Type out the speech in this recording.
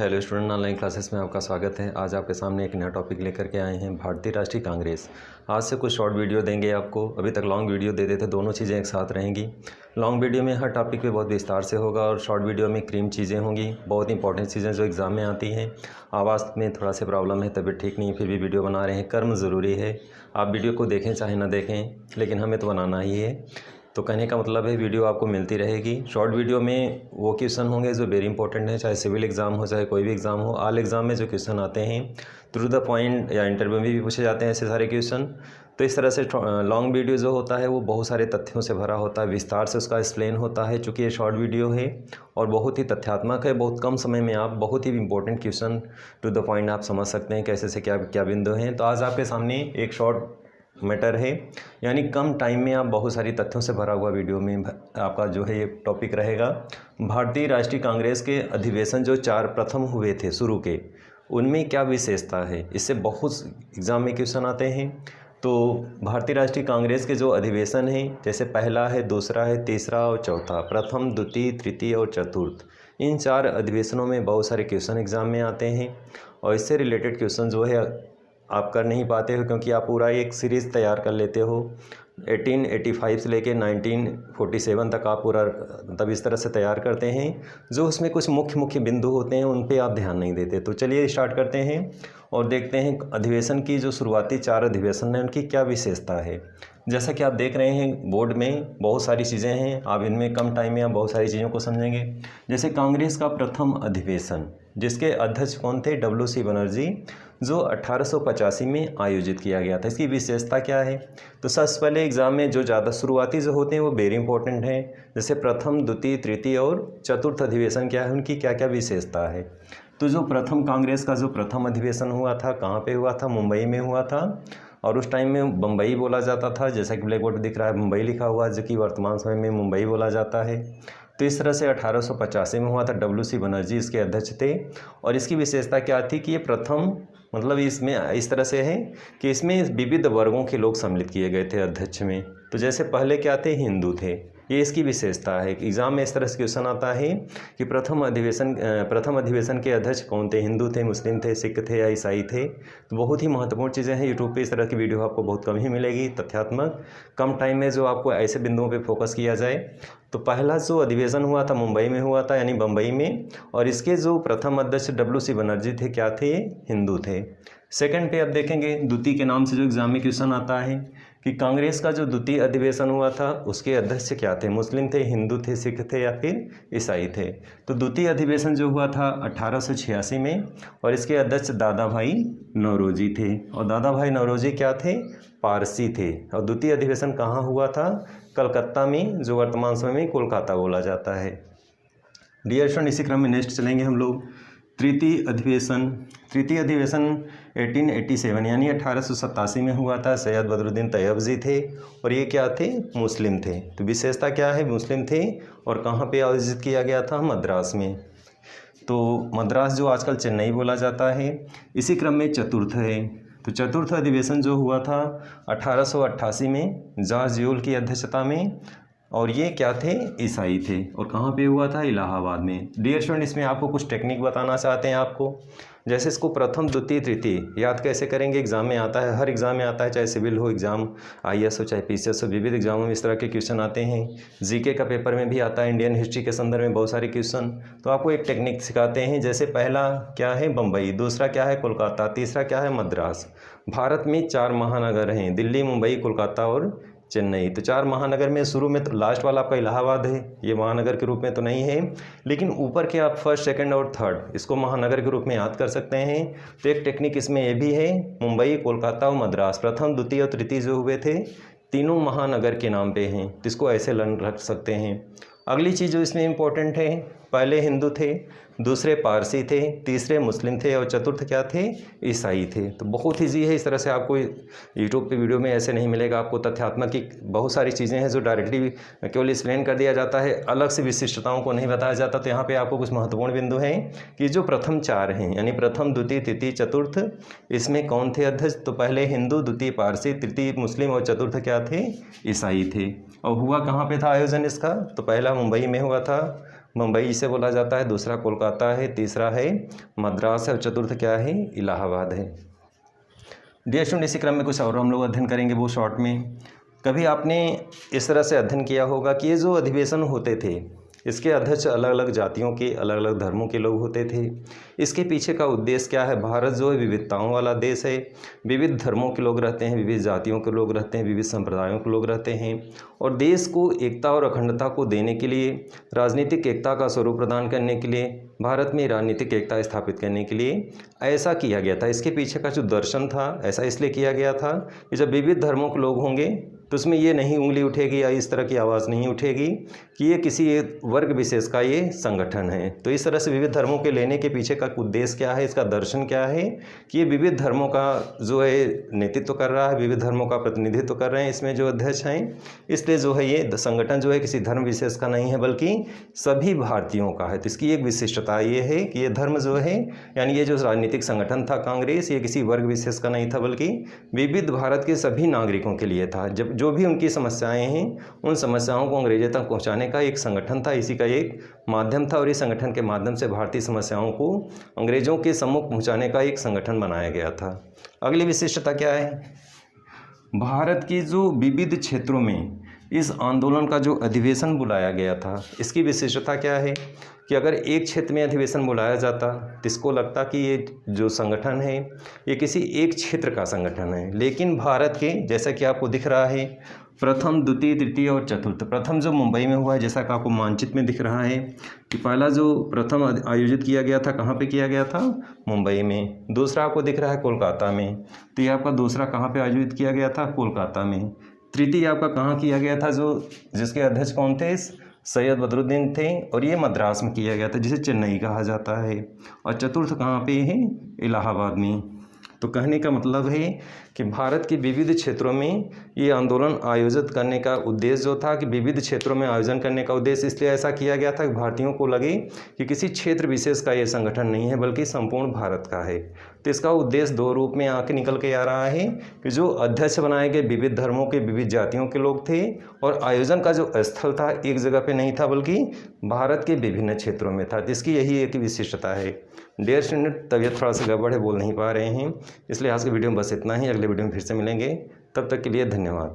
Hello student, online classes में आपका स्वागत है। आज आपके सामने एक नया टॉपिक लेकर के आए हैं, भारतीय राष्ट्रीय कांग्रेस। आज से कुछ शॉर्ट वीडियो देंगे आपको। अभी तक लॉन्ग वीडियो देते थे, दोनों चीज़ें एक साथ रहेंगी। लॉन्ग वीडियो में हर टॉपिक पे बहुत विस्तार से होगा और शॉर्ट वीडियो में क्रीम चीज़ें होंगी, बहुत इंपॉर्टेंट चीज़ें जो एग्ज़ाम में आती हैं। आवाज़ में थोड़ा सा प्रॉब्लम है, तबीयत ठीक नहीं है, फिर भी वीडियो बना रहे हैं। कर्म ज़रूरी है, आप वीडियो को देखें चाहे ना देखें, लेकिन हमें तो बनाना ही है। तो कहने का मतलब है वीडियो आपको मिलती रहेगी। शॉर्ट वीडियो में वो क्वेश्चन होंगे जो वेरी इंपॉर्टेंट है, चाहे सिविल एग्ज़ाम हो चाहे कोई भी एग्ज़ाम हो। ऑल एग्ज़ाम में जो क्वेश्चन आते हैं थ्रू द पॉइंट या इंटरव्यू में भी पूछे जाते हैं ऐसे सारे क्वेश्चन। तो इस तरह से लॉन्ग वीडियो जो होता है वो बहुत सारे तथ्यों से भरा होता है, विस्तार से उसका एक्सप्लेन होता है। चूँकि ये शॉर्ट वीडियो है और बहुत ही तथ्यात्मक है, बहुत कम समय में आप बहुत ही important question to the point आप समझ सकते हैं कैसे से क्या क्या बिंदु हैं। तो आज आपके सामने एक शॉर्ट मैटर है, यानी कम टाइम में आप बहुत सारी तथ्यों से भरा हुआ वीडियो में आपका जो है ये टॉपिक रहेगा। भारतीय राष्ट्रीय कांग्रेस के अधिवेशन जो 4 प्रथम हुए थे शुरू के, उनमें क्या विशेषता है, इससे बहुत एग्ज़ाम में क्वेश्चन आते हैं। तो भारतीय राष्ट्रीय कांग्रेस के जो अधिवेशन हैं, जैसे पहला है, दूसरा है, तीसरा और चौथा, प्रथम, द्वितीय, तृतीय और चतुर्थ, इन 4 अधिवेशनों में बहुत सारे क्वेश्चन एग्ज़ाम में आते हैं। और इससे रिलेटेड क्वेश्चन जो है आप कर नहीं पाते हो, क्योंकि आप पूरा एक सीरीज़ तैयार कर लेते हो। 1885 से लेके 1947 तक आप पूरा तब इस तरह से तैयार करते हैं, जो उसमें कुछ मुख्य बिंदु होते हैं उन पे आप ध्यान नहीं देते। तो चलिए स्टार्ट करते हैं और देखते हैं अधिवेशन की जो शुरुआती 4 अधिवेशन हैं उनकी क्या विशेषता है। जैसा कि आप देख रहे हैं बोर्ड में बहुत सारी चीज़ें हैं, आप इनमें कम टाइम में आप बहुत सारी चीज़ों को समझेंगे। जैसे कांग्रेस का प्रथम अधिवेशन, जिसके अध्यक्ष कौन थे, WC बनर्जी, जो 1885 में आयोजित किया गया था। इसकी विशेषता क्या है? तो सबसे पहले एग्ज़ाम में जो ज़्यादा शुरुआती जो होते हैं वो वेरी इंपॉर्टेंट हैं, जैसे प्रथम, द्वितीय, तृतीय और चतुर्थ अधिवेशन क्या है, उनकी क्या क्या विशेषता है। तो जो प्रथम कांग्रेस का जो प्रथम अधिवेशन हुआ था, कहाँ पे हुआ था? मुंबई में हुआ था। और उस टाइम में बम्बई बोला जाता था, जैसा कि ब्लैक बोर्ड दिख रहा है मुंबई लिखा हुआ है, जो कि वर्तमान समय में मुंबई बोला जाता है। तो इस तरह से 1885 में हुआ था। WC बनर्जी इसके अध्यक्ष थे। और इसकी विशेषता क्या थी कि ये प्रथम, मतलब इसमें इस तरह से है कि इसमें विविध वर्गों के लोग सम्मिलित किए गए थे अध्यक्ष में। तो जैसे पहले क्या थे, हिंदू थे, ये इसकी विशेषता है। एग्ज़ाम में इस तरह से क्वेश्चन आता है कि प्रथम अधिवेशन के अध्यक्ष कौन थे, हिंदू थे, मुस्लिम थे, सिख थे या ईसाई थे। तो बहुत ही महत्वपूर्ण चीज़ें हैं। यूट्यूब पे इस तरह की वीडियो आपको बहुत कम ही मिलेगी, तथ्यात्मक, कम टाइम में जो आपको ऐसे बिंदुओं पे फोकस किया जाए। तो पहला जो अधिवेशन हुआ था मुंबई में हुआ था, यानी बम्बई में, और इसके जो प्रथम अध्यक्ष WC बनर्जी थे, क्या थे, हिंदू थे। सेकंड पे आप देखेंगे द्वितीय के नाम से जो एग्जाम में क्वेश्चन आता है कि कांग्रेस का जो द्वितीय अधिवेशन हुआ था उसके अध्यक्ष क्या थे, मुस्लिम थे, हिंदू थे, सिख थे या फिर ईसाई थे। तो द्वितीय अधिवेशन जो हुआ था 1886 में, और इसके अध्यक्ष दादा भाई नौरोजी थे। और दादा भाई नौरोजी क्या थे, पारसी थे। और द्वितीय अधिवेशन कहाँ हुआ था, कलकत्ता में, जो वर्तमान समय में कोलकाता बोला जाता है। डियर स्टूडेंट, इसी क्रम में नेक्स्ट चलेंगे हम लोग। तृतीय अधिवेशन 1887 यानी 1887 में हुआ था। सैयद बदरुद्दीन तैयबजी थे और ये क्या थे, मुस्लिम थे। तो विशेषता क्या है, मुस्लिम थे। और कहाँ पे आयोजित किया गया था, मद्रास में। तो मद्रास जो आजकल चेन्नई बोला जाता है। इसी क्रम में चतुर्थ है। तो चतुर्थ अधिवेशन जो हुआ था 1888 में, जॉर्ज यूल की अध्यक्षता में, और ये क्या थे, ईसाई थे। और कहाँ पे हुआ था, इलाहाबाद में। डियर स्टूडेंट, इसमें आपको कुछ टेक्निक बताना चाहते हैं आपको। जैसे इसको प्रथम, द्वितीय, तृतीय याद कैसे करेंगे, एग्जाम में आता है, हर एग्जाम में आता है, चाहे सिविल हो एग्जाम, IAS हो चाहे PCS हो, विविध एग्जामों में इस तरह के क्वेश्चन आते हैं। GK का पेपर में भी आता है, इंडियन हिस्ट्री के संदर्भ में बहुत सारे क्वेश्चन। तो आपको एक टेक्निक सिखाते हैं। जैसे पहला क्या है, बम्बई, दूसरा क्या है, कोलकाता, तीसरा क्या है, मद्रास। भारत में 4 महानगर हैं, दिल्ली, मुंबई, कोलकाता और चेन्नई। तो 4 महानगर में शुरू में तो लास्ट वाला आपका इलाहाबाद है, ये महानगर के रूप में तो नहीं है, लेकिन ऊपर के आप फर्स्ट, सेकंड और थर्ड इसको महानगर के रूप में याद कर सकते हैं। तो एक टेक्निक इसमें ये भी है, मुंबई, कोलकाता और मद्रास, प्रथम, द्वितीय और तृतीय जो हुए थे, तीनों महानगर के नाम पे हैं, जिसको ऐसे लर्न रख सकते हैं। अगली चीज़ जो इसमें इम्पोर्टेंट है, पहले हिंदू थे, दूसरे पारसी थे, तीसरे मुस्लिम थे और चतुर्थ क्या थे, ईसाई थे। तो बहुत ईजी है, इस तरह से आपको यूट्यूब पे वीडियो में ऐसे नहीं मिलेगा। आपको तथ्यात्मक की बहुत सारी चीज़ें हैं जो डायरेक्टली केवल एक्सप्लेन कर दिया जाता है, अलग से विशिष्टताओं को नहीं बताया जाता। तो यहाँ पे आपको कुछ महत्वपूर्ण बिंदु हैं कि जो प्रथम 4 हैं, यानी प्रथम, द्वितीय, तृतीय, चतुर्थ, इसमें कौन थे अध्यक्ष, तो पहले हिंदू, द्वितीय पारसी, तृतीय मुस्लिम और चतुर्थ क्या थे, ईसाई थे। और हुआ कहाँ पे था आयोजन इसका, तो पहला मुंबई में हुआ था मुंबई इसे बोला जाता है, दूसरा कोलकाता है, तीसरा है मद्रास है और चतुर्थ क्या है, इलाहाबाद है। डियर स्टूडेंट, इसी क्रम में कुछ और हम लोग अध्ययन करेंगे वो शॉर्ट में। कभी आपने इस तरह से अध्ययन किया होगा कि ये जो अधिवेशन होते थे इसके अध्यक्ष अलग अलग जातियों के, अलग अलग धर्मों के लोग होते थे। इसके पीछे का उद्देश्य क्या है? भारत जो है विविधताओं वाला देश है, विविध धर्मों के लोग रहते हैं, विविध जातियों के लोग रहते हैं, विविध संप्रदायों के लोग रहते हैं, और देश को एकता और अखंडता को देने के लिए, राजनीतिक एकता का स्वरूप प्रदान करने के लिए, भारत में राजनीतिक एकता स्थापित करने के लिए ऐसा किया गया था। इसके पीछे का जो दर्शन था, ऐसा इसलिए किया गया था कि जब विविध धर्मों के लोग होंगे तो उसमें ये नहीं उंगली उठेगी या इस तरह की आवाज़ नहीं उठेगी कि ये किसी एक वर्ग विशेष का ये संगठन है। तो इस तरह से विविध धर्मों के लेने के पीछे का उद्देश्य क्या है, इसका दर्शन क्या है कि ये विविध धर्मों का जो है नेतृत्व कर रहा है, विविध धर्मों का प्रतिनिधित्व कर रहे हैं इसमें जो अध्यक्ष हैं। इसलिए जो है ये संगठन जो है किसी धर्म विशेष का नहीं है बल्कि सभी भारतीयों का है। तो इसकी एक विशिष्टता ये है कि ये धर्म जो है, यानी ये जो राजनीतिक संगठन था कांग्रेस, ये किसी वर्ग विशेष का नहीं था बल्कि विविध भारत के सभी नागरिकों के लिए था। जब जो भी उनकी समस्याएं हैं उन समस्याओं को अंग्रेजों तक पहुंचाने का एक संगठन था, इसी का एक माध्यम था, और इस संगठन के माध्यम से भारतीय समस्याओं को अंग्रेजों के सम्मुख पहुंचाने का एक संगठन बनाया गया था। अगली विशिष्टता क्या है? भारत के जो विविध क्षेत्रों में इस आंदोलन का जो अधिवेशन बुलाया गया था, इसकी विशिष्टता क्या है कि अगर एक क्षेत्र में अधिवेशन बुलाया जाता तो इसको लगता कि ये जो संगठन है ये किसी एक क्षेत्र का संगठन है, लेकिन भारत के, जैसा कि आपको दिख रहा है, प्रथम, द्वितीय, तृतीय और चतुर्थ, प्रथम जो मुंबई में हुआ है, जैसा कि आपको मानचित्र में दिख रहा है कि पहला जो प्रथम आयोजित किया गया था कहाँ पे किया गया था? मुंबई में। दूसरा आपको दिख रहा है कोलकाता में, तो ये आपका दूसरा कहाँ पे आयोजित किया गया था? कोलकाता में। तृतीय आपका कहाँ किया गया था, जो जिसके अध्यक्ष कौन थे? सैयद बदरुद्दीन थे, और ये मद्रास में किया गया था जिसे चेन्नई कहा जाता है। और चतुर्थ कहाँ पे है? इलाहाबाद में। तो कहने का मतलब है कि भारत के विविध क्षेत्रों में ये आंदोलन आयोजित करने का उद्देश्य जो था कि विविध क्षेत्रों में आयोजन करने का उद्देश्य इसलिए ऐसा किया गया था कि भारतीयों को लगे कि किसी क्षेत्र विशेष का ये संगठन नहीं है बल्कि संपूर्ण भारत का है। तो इसका उद्देश्य दो रूप में आके निकल के आ रहा है कि जो अध्यक्ष बनाए गए विविध धर्मों के, विविध जातियों के लोग थे, और आयोजन का जो स्थल था एक जगह पे नहीं था बल्कि भारत के विभिन्न क्षेत्रों में था। तो इसकी यही एक विशिष्टता है। डियर स्टूडेंट, तबीयत थोड़ा सा गड़बड़ है, बोल नहीं पा रहे हैं, इसलिए आज के वीडियो में बस इतना ही। अगले वीडियो में फिर से मिलेंगे, तब तक के लिए धन्यवाद।